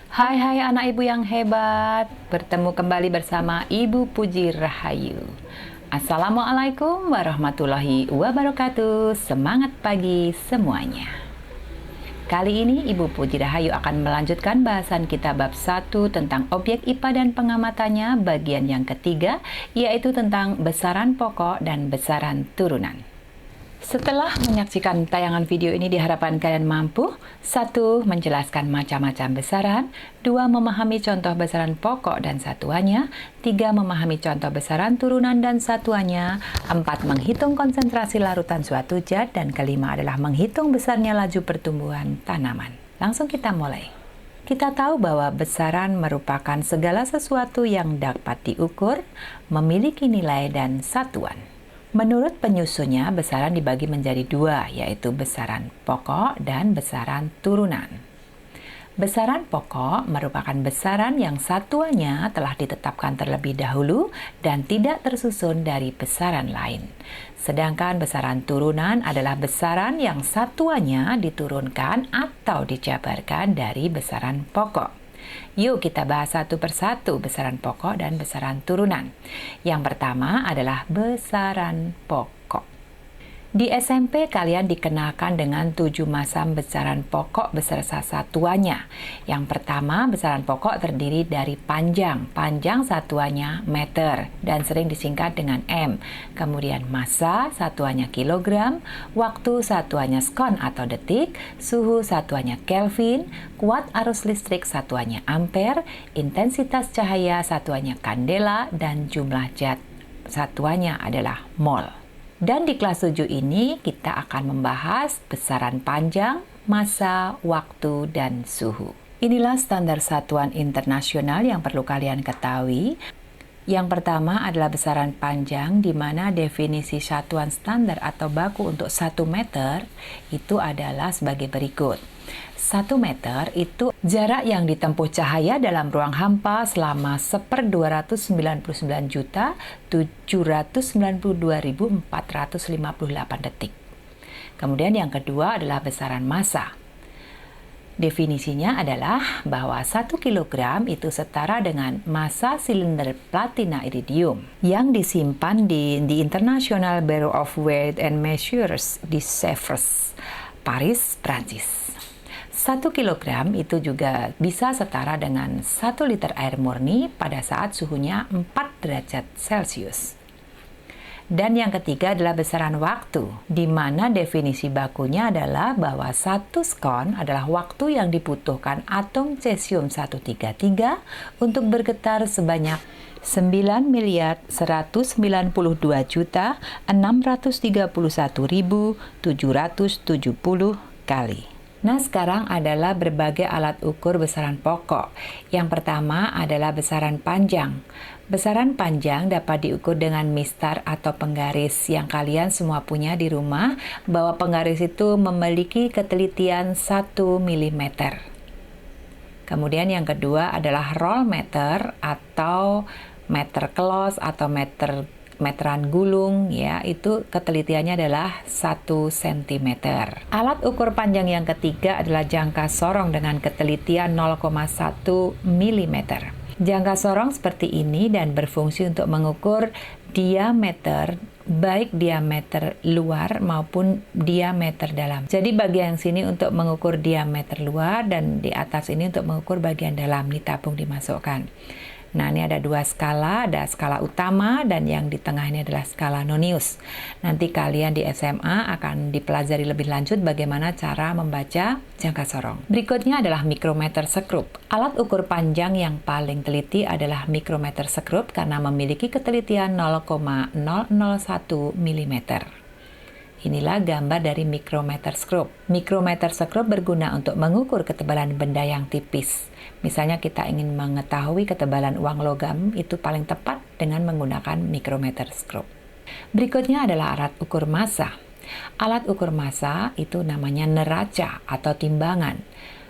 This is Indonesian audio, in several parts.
Hai anak ibu yang hebat, bertemu kembali bersama Ibu Puji Rahayu. Assalamualaikum warahmatullahi wabarakatuh. Semangat pagi semuanya. Kali ini Ibu Puji Rahayu akan melanjutkan bahasan kita bab 1 tentang objek IPA dan pengamatannya bagian yang ketiga, yaitu tentang besaran pokok dan besaran turunan. Setelah menyaksikan tayangan video ini diharapkan kalian mampu 1. Menjelaskan macam-macam besaran, 2. Memahami contoh besaran pokok dan satuannya, 3. Memahami contoh besaran turunan dan satuannya, 4. Menghitung konsentrasi larutan suatu zat, dan kelima adalah menghitung besarnya laju pertumbuhan tanaman. Langsung kita mulai. Kita tahu bahwa besaran merupakan segala sesuatu yang dapat diukur, memiliki nilai dan satuan. Menurut penyusunnya, besaran dibagi menjadi dua, yaitu besaran pokok dan besaran turunan. Besaran pokok merupakan besaran yang satuannya telah ditetapkan terlebih dahulu dan tidak tersusun dari besaran lain. Sedangkan besaran turunan adalah besaran yang satuannya diturunkan atau dijabarkan dari besaran pokok. Yuk kita bahas satu persatu besaran pokok dan besaran turunan. Yang pertama adalah besaran pokok. Di SMP kalian dikenalkan dengan 7 masam besaran pokok beserta satuannya. Yang pertama, besaran pokok terdiri dari panjang. Panjang satuannya meter dan sering disingkat dengan M. Kemudian massa satuannya kilogram, waktu satuannya skon atau detik, suhu satuannya Kelvin, kuat arus listrik satuannya ampere, intensitas cahaya satuannya kandela, dan jumlah zat satuannya adalah mol. Dan di kelas 7 ini kita akan membahas besaran panjang, massa, waktu, dan suhu. Inilah standar satuan internasional yang perlu kalian ketahui. Yang pertama adalah besaran panjang, di mana definisi satuan standar atau baku untuk 1 meter itu adalah sebagai berikut. 1 meter itu jarak yang ditempuh cahaya dalam ruang hampa selama 1/299.792.458 detik. Kemudian yang kedua adalah besaran massa. Definisinya adalah bahwa 1 kg itu setara dengan massa silinder platina iridium yang disimpan di International Bureau of Weight and Measures di Sèvres, Paris, Prancis. 1 kg itu juga bisa setara dengan 1 liter air murni pada saat suhunya 4 derajat Celcius. Dan yang ketiga adalah besaran waktu, di mana definisi bakunya adalah bahwa 1 skon adalah waktu yang dibutuhkan atom cesium-133 untuk bergetar sebanyak 9.192.631.770 kali. Nah, sekarang adalah berbagai alat ukur besaran pokok. Yang pertama adalah besaran panjang. Besaran panjang dapat diukur dengan mistar atau penggaris yang kalian semua punya di rumah, bahwa penggaris itu memiliki ketelitian 1 mm. Kemudian yang kedua adalah roll meter atau meter kelos atau meteran gulung, ya, itu ketelitiannya adalah 1 cm. Alat ukur panjang yang ketiga adalah jangka sorong dengan ketelitian 0,1 mm. Jangka sorong seperti ini dan berfungsi untuk mengukur diameter, baik diameter luar maupun diameter dalam. Jadi bagian sini untuk mengukur diameter luar dan di atas ini untuk mengukur bagian dalam, ditabung dimasukkan. Nah, ini ada 2 skala, ada skala utama dan yang di tengah ini adalah skala nonius. Nanti kalian di SMA akan dipelajari lebih lanjut bagaimana cara membaca jangka sorong. Berikutnya adalah mikrometer sekrup. Alat ukur panjang yang paling teliti adalah mikrometer sekrup karena memiliki ketelitian 0,001 mm. Inilah gambar dari mikrometer sekrup. Mikrometer sekrup berguna untuk mengukur ketebalan benda yang tipis. Misalnya kita ingin mengetahui ketebalan uang logam, itu paling tepat dengan menggunakan mikrometer sekrup. Berikutnya adalah alat ukur massa. Alat ukur massa itu namanya neraca atau timbangan.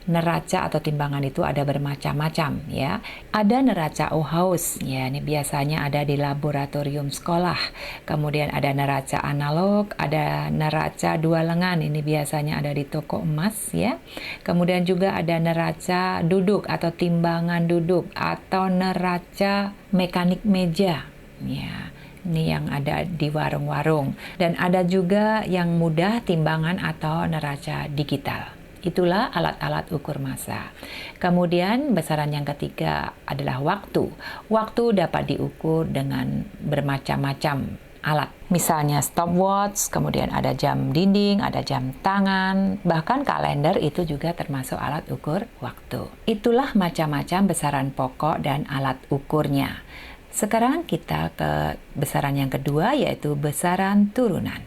neraca atau timbangan itu ada bermacam-macam ya. Ada neraca Ohaus ya, ini biasanya ada di laboratorium sekolah. Kemudian ada neraca analog, ada neraca dua lengan, ini biasanya ada di toko emas ya. Kemudian juga ada neraca duduk atau timbangan duduk atau neraca mekanik meja ya. Ini yang ada di warung-warung. Dan ada juga yang mudah timbangan atau neraca digital. Itulah alat-alat ukur massa. Kemudian besaran yang ketiga adalah waktu. Waktu dapat diukur dengan bermacam-macam alat. Misalnya stopwatch, kemudian ada jam dinding, ada jam tangan, bahkan kalender itu juga termasuk alat ukur waktu. Itulah macam-macam besaran pokok dan alat ukurnya. Sekarang kita ke besaran yang kedua, yaitu besaran turunan.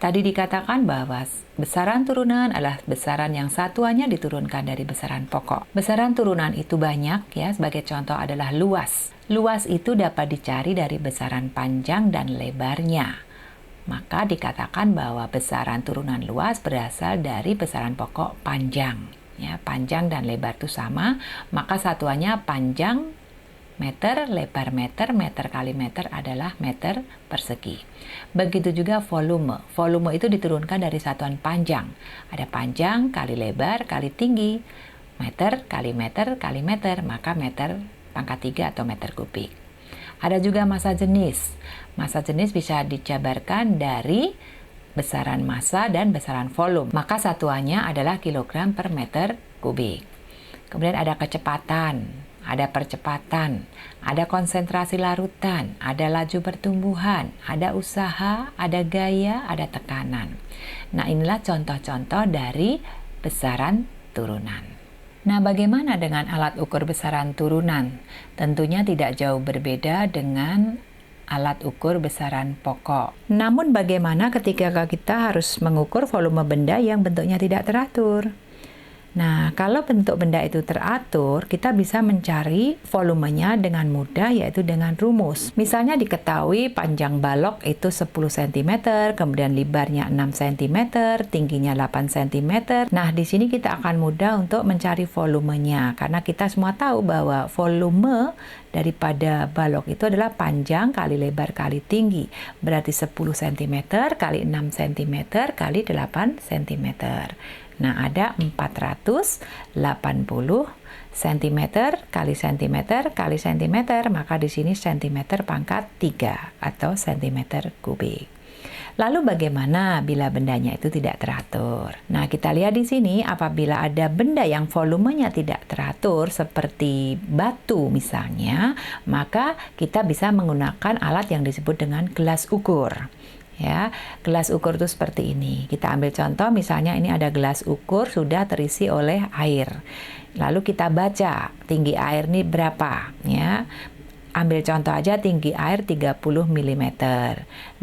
Tadi dikatakan bahwa besaran turunan adalah besaran yang satuannya diturunkan dari besaran pokok. Besaran turunan itu banyak ya, sebagai contoh adalah luas. Luas itu dapat dicari dari besaran panjang dan lebarnya. Maka dikatakan bahwa besaran turunan luas berasal dari besaran pokok panjang. Ya, panjang dan lebar itu sama, maka satuannya panjang meter, lebar meter, meter kali meter adalah meter persegi. Begitu juga volume. Volume itu diturunkan dari satuan panjang. Ada panjang kali lebar kali tinggi. Meter kali meter kali meter, maka meter pangkat 3 atau meter kubik. Ada juga massa jenis. Massa jenis bisa dijabarkan dari besaran massa dan besaran volume. Maka satuannya adalah kilogram per meter kubik. Kemudian ada kecepatan. Ada percepatan, ada konsentrasi larutan, ada laju pertumbuhan, ada usaha, ada gaya, ada tekanan. Nah, inilah contoh-contoh dari besaran turunan. Nah, bagaimana dengan alat ukur besaran turunan? Tentunya tidak jauh berbeda dengan alat ukur besaran pokok. Namun bagaimana ketika kita harus mengukur volume benda yang bentuknya tidak teratur? Nah, kalau bentuk benda itu teratur, kita bisa mencari volumenya dengan mudah, yaitu dengan rumus. Misalnya diketahui panjang balok itu 10 cm, kemudian lebarnya 6 cm, tingginya 8 cm. Nah, di sini kita akan mudah untuk mencari volumenya, karena kita semua tahu bahwa volume daripada balok itu adalah panjang kali lebar kali tinggi. Berarti 10 cm kali 6 cm kali 8 cm. Nah, ada 480 cm kali cm kali cm, maka di sini cm pangkat 3 atau cm kubik. Lalu bagaimana bila bendanya itu tidak teratur? Nah, kita lihat di sini apabila ada benda yang volumenya tidak teratur seperti batu misalnya, maka kita bisa menggunakan alat yang disebut dengan gelas ukur. Ya, gelas ukur itu seperti ini. Kita ambil contoh, misalnya ini ada gelas ukur sudah terisi oleh air. Lalu kita baca tinggi air ini berapa, ya. Ambil contoh aja tinggi air 30 mm.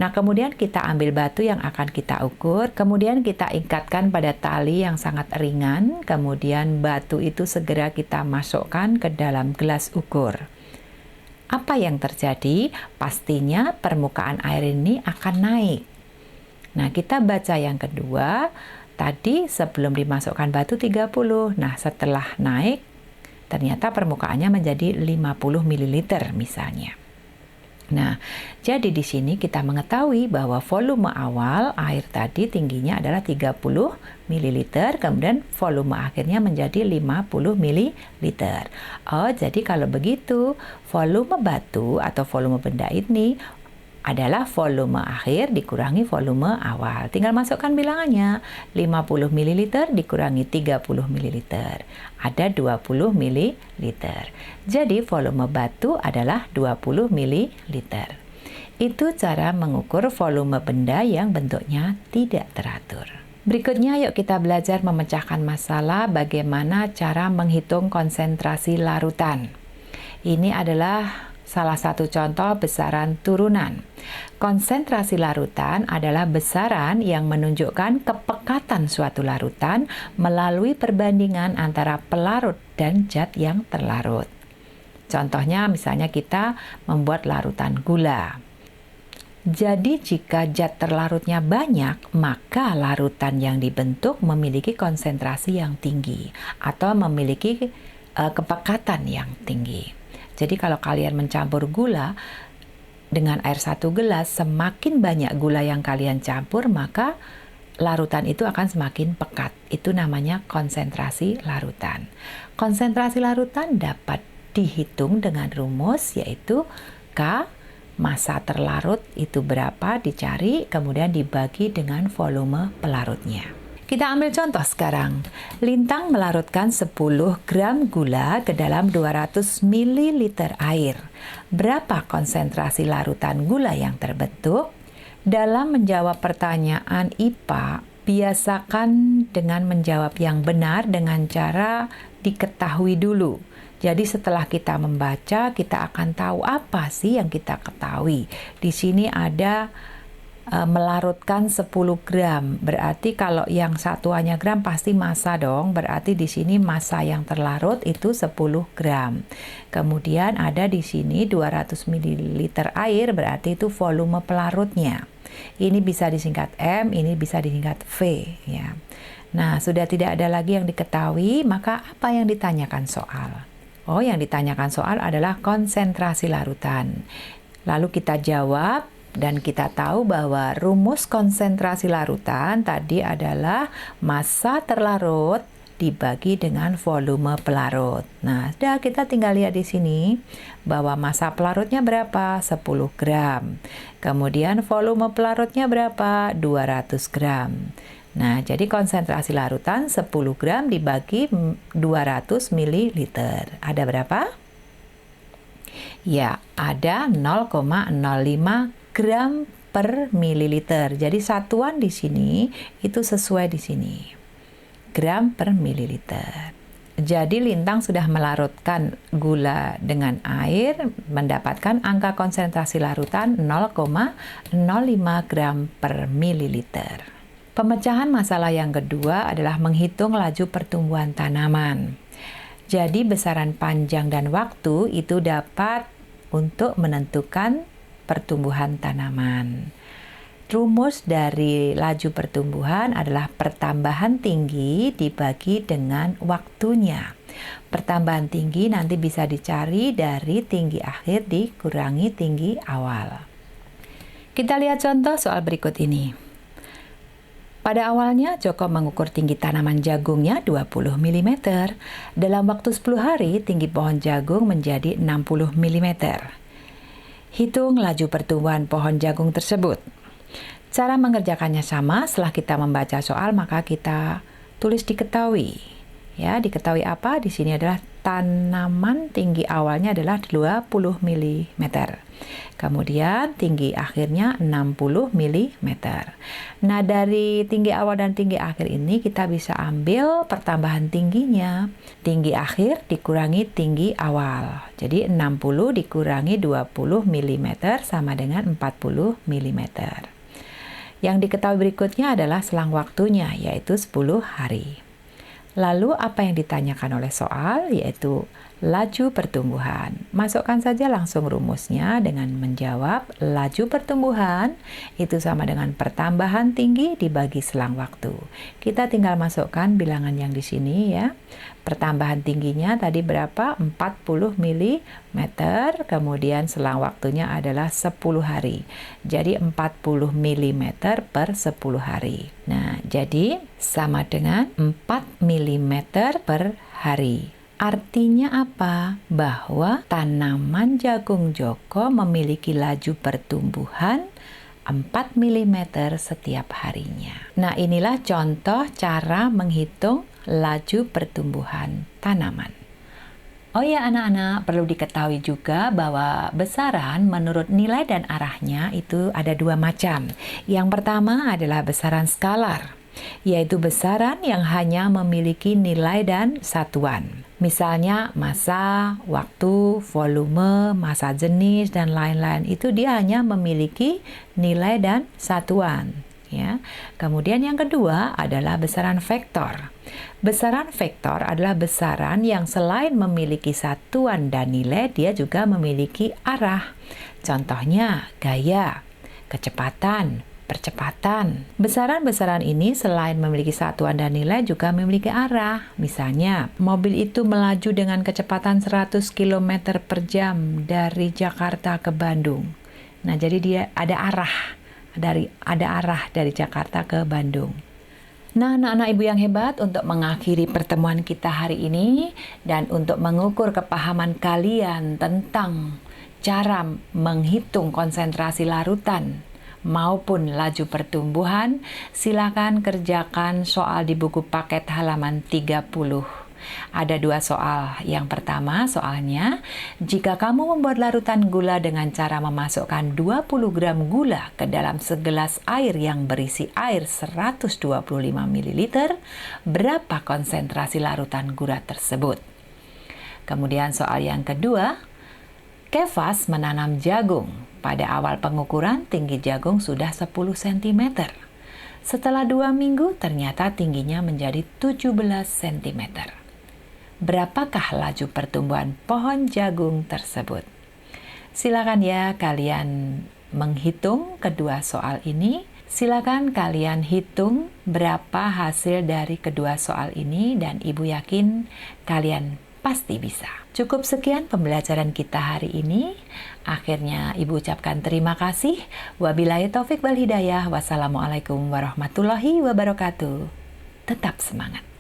Nah, kemudian kita ambil batu yang akan kita ukur, kemudian kita ikatkan pada tali yang sangat ringan, kemudian batu itu segera kita masukkan ke dalam gelas ukur. Apa yang terjadi? Pastinya permukaan air ini akan naik. Nah, kita baca yang kedua, tadi sebelum dimasukkan batu 30. Nah, setelah naik, ternyata permukaannya menjadi 50 ml misalnya. Nah, jadi di sini kita mengetahui bahwa volume awal air tadi tingginya adalah 30 ml, kemudian volume akhirnya menjadi 50 ml. Oh, jadi kalau begitu, volume batu atau volume benda ini adalah volume akhir dikurangi volume awal. Tinggal masukkan bilangannya, 50 ml dikurangi 30 ml. Ada 20 ml. Jadi volume batu adalah 20 ml. Itu cara mengukur volume benda yang bentuknya tidak teratur. Berikutnya yuk kita belajar memecahkan masalah bagaimana cara menghitung konsentrasi larutan. Ini adalah salah satu contoh besaran turunan. Konsentrasi larutan adalah besaran yang menunjukkan kepekatan suatu larutan melalui perbandingan antara pelarut dan zat yang terlarut. Contohnya misalnya kita membuat larutan gula. Jadi jika zat terlarutnya banyak, maka larutan yang dibentuk memiliki konsentrasi yang tinggi atau memiliki kepekatan yang tinggi. Jadi kalau kalian mencampur gula dengan air 1 gelas, semakin banyak gula yang kalian campur, maka larutan itu akan semakin pekat. Itu namanya konsentrasi larutan. Konsentrasi larutan dapat dihitung dengan rumus, yaitu K, massa terlarut itu berapa, dicari, kemudian dibagi dengan volume pelarutnya. Kita ambil contoh sekarang. Lintang melarutkan 10 gram gula ke dalam 200 ml air. Berapa konsentrasi larutan gula yang terbentuk? Dalam menjawab pertanyaan IPA, biasakan dengan menjawab yang benar dengan cara diketahui dulu. Jadi setelah kita membaca, kita akan tahu apa sih yang kita ketahui. Di sini ada melarutkan 10 gram. Berarti kalau yang satuannya gram pasti massa dong. Berarti di sini massa yang terlarut itu 10 gram. Kemudian ada di sini 200 ml air, berarti itu volume pelarutnya. Ini bisa disingkat M, ini bisa disingkat V ya. Nah, sudah tidak ada lagi yang diketahui, maka apa yang ditanyakan soal? Oh, yang ditanyakan soal adalah konsentrasi larutan. Lalu kita jawab. Dan kita tahu bahwa rumus konsentrasi larutan tadi adalah massa terlarut dibagi dengan volume pelarut. Nah, sudah kita tinggal lihat di sini bahwa massa pelarutnya berapa? 10 gram. Kemudian volume pelarutnya berapa? 200 gram. Nah, jadi konsentrasi larutan 10 gram dibagi 200 ml. Ada berapa? Ya, ada 0,05 gram per mililiter. Jadi satuan di sini itu sesuai di sini. Gram per mililiter. Jadi Lintang sudah melarutkan gula dengan air, mendapatkan angka konsentrasi larutan 0,05 gram per mililiter. Pemecahan masalah yang kedua adalah menghitung laju pertumbuhan tanaman. Jadi besaran panjang dan waktu itu dapat untuk menentukan pertumbuhan tanaman. Rumus dari laju pertumbuhan adalah pertambahan tinggi dibagi dengan waktunya. Pertambahan tinggi nanti bisa dicari dari tinggi akhir dikurangi tinggi awal. Kita lihat contoh soal berikut ini. Pada awalnya Joko mengukur tinggi tanaman jagungnya 20 mm. Dalam waktu 10 hari tinggi pohon jagung menjadi 60 mm. Hitung laju pertumbuhan pohon jagung tersebut. Cara mengerjakannya sama. Setelah kita membaca soal, maka kita tulis diketahui. Ya, diketahui apa? Di sini adalah tanaman tinggi awalnya adalah 20 mm. Kemudian tinggi akhirnya 60 mm. Nah, dari tinggi awal dan tinggi akhir ini kita bisa ambil pertambahan tingginya. Tinggi akhir dikurangi tinggi awal. Jadi 60 dikurangi 20 mm sama dengan 40 mm. Yang diketahui berikutnya adalah selang waktunya, yaitu 10 hari. Lalu apa yang ditanyakan oleh soal, yaitu laju pertumbuhan. Masukkan saja langsung rumusnya dengan menjawab laju pertumbuhan itu sama dengan pertambahan tinggi dibagi selang waktu. Kita tinggal masukkan bilangan yang di sini ya. Pertambahan tingginya tadi berapa? 40 mm, kemudian selang waktunya adalah 10 hari. Jadi 40 mm per 10 hari. Nah, jadi sama dengan 4 mm per hari. Artinya apa? Bahwa tanaman jagung Joko memiliki laju pertumbuhan 4 mm setiap harinya. Nah, inilah contoh cara menghitung laju pertumbuhan tanaman. Oh ya anak-anak, perlu diketahui juga bahwa besaran menurut nilai dan arahnya itu ada dua macam. Yang pertama adalah besaran skalar, yaitu besaran yang hanya memiliki nilai dan satuan. Misalnya massa, waktu, volume, massa jenis, dan lain-lain. Itu dia hanya memiliki nilai dan satuan. Ya. Kemudian yang kedua adalah besaran vektor. Besaran vektor adalah besaran yang selain memiliki satuan dan nilai, dia juga memiliki arah. Contohnya gaya. kecepatan, percepatan. Besaran-besaran ini selain memiliki satuan dan nilai juga memiliki arah. Misalnya, mobil itu melaju dengan kecepatan 100 km per jam dari Jakarta ke Bandung. Nah, jadi dia ada arah dari Jakarta ke Bandung. Nah, anak-anak ibu yang hebat, untuk mengakhiri pertemuan kita hari ini dan untuk mengukur kepahaman kalian tentang cara menghitung konsentrasi larutan maupun laju pertumbuhan, silakan kerjakan soal di buku paket halaman 30. Ada 2 soal. Yang pertama soalnya, jika kamu membuat larutan gula dengan cara memasukkan 20 gram gula ke dalam segelas air yang berisi air 125 ml, berapa konsentrasi larutan gula tersebut? Kemudian soal yang kedua, Kefas menanam jagung. Pada awal pengukuran, tinggi jagung sudah 10 cm. Setelah 2 minggu, ternyata tingginya menjadi 17 cm. Berapakah laju pertumbuhan pohon jagung tersebut? Silakan ya kalian menghitung kedua soal ini. Silakan kalian hitung berapa hasil dari kedua soal ini dan Ibu yakin kalian pasti bisa. Cukup sekian pembelajaran kita hari ini. Akhirnya Ibu ucapkan terima kasih. Wabillahi taufik wal hidayah. Wassalamualaikum warahmatullahi wabarakatuh. Tetap semangat.